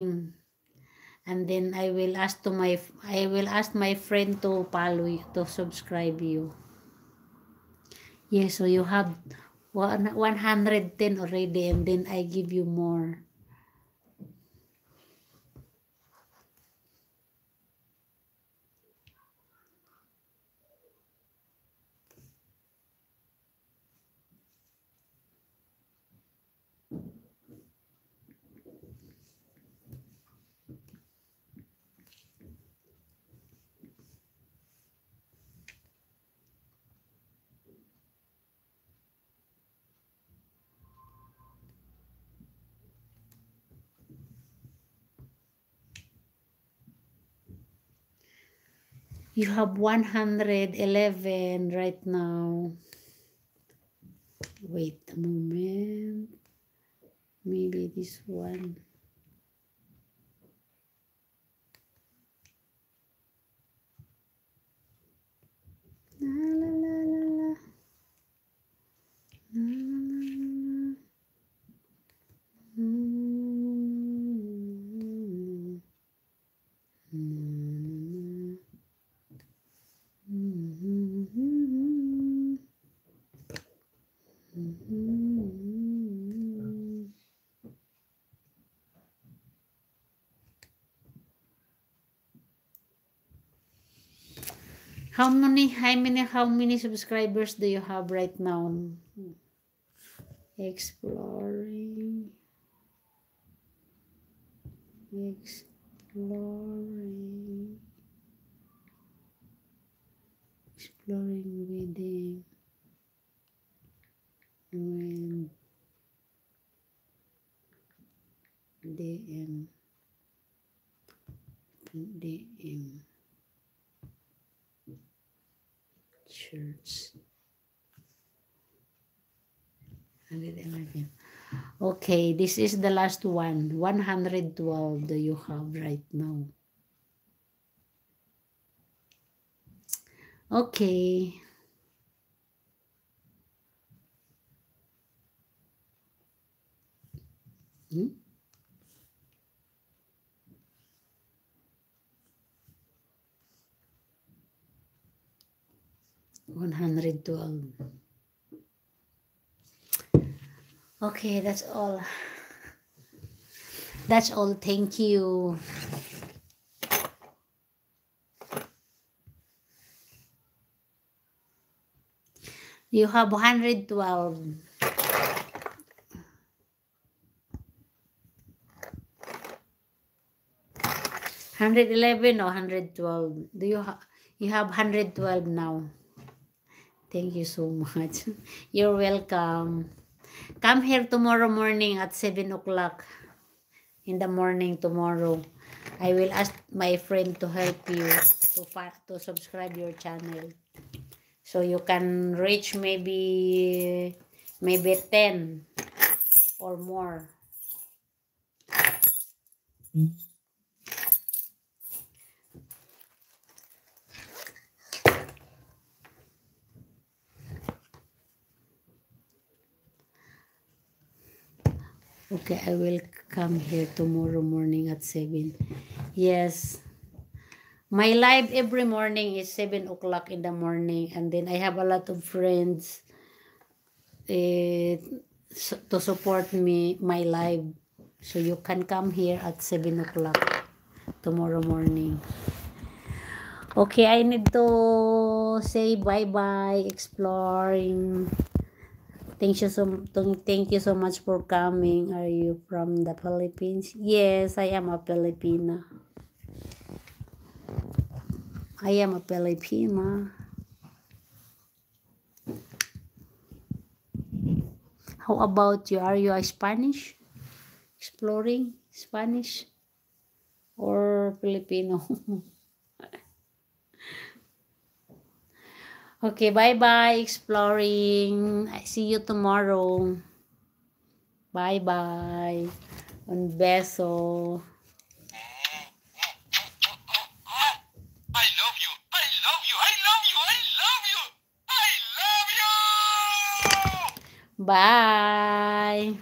And then I will ask my friend to follow you, to subscribe you. Yes, so you have 110 already, and then I give you more. You have 111 right now. Wait a moment. Maybe this one. La, la, la, la, la. La, la, la, la. How many subscribers do you have right now? Exploring reading and DM church 111. Okay, this is the last one. 112 do you have right now? Okay. Hmm? 112. Okay, that's all. That's all. Thank you. You have 112. 111 or 112? You have 112 now? Thank you so much. You're welcome. Come here tomorrow morning at 7 o'clock in the morning tomorrow. I will ask my friend to help you to subscribe your channel. So you can reach maybe 10 or more. Okay, I will come here tomorrow morning at 7. Yes. My live every morning is 7 o'clock in the morning. And then I have a lot of friends to support my live. So you can come here at 7 o'clock tomorrow morning. Okay, I need to say bye-bye, exploring. Thank you so much for coming. Are you from the Philippines? Yes, I am a Filipina. I am a Filipina. How about you? Are you a Spanish? Exploring Spanish or Filipino? Okay, bye-bye, exploring. I see you tomorrow. Bye-bye. Un beso. I love you. I love you. I love you. I love you. I love you. Bye.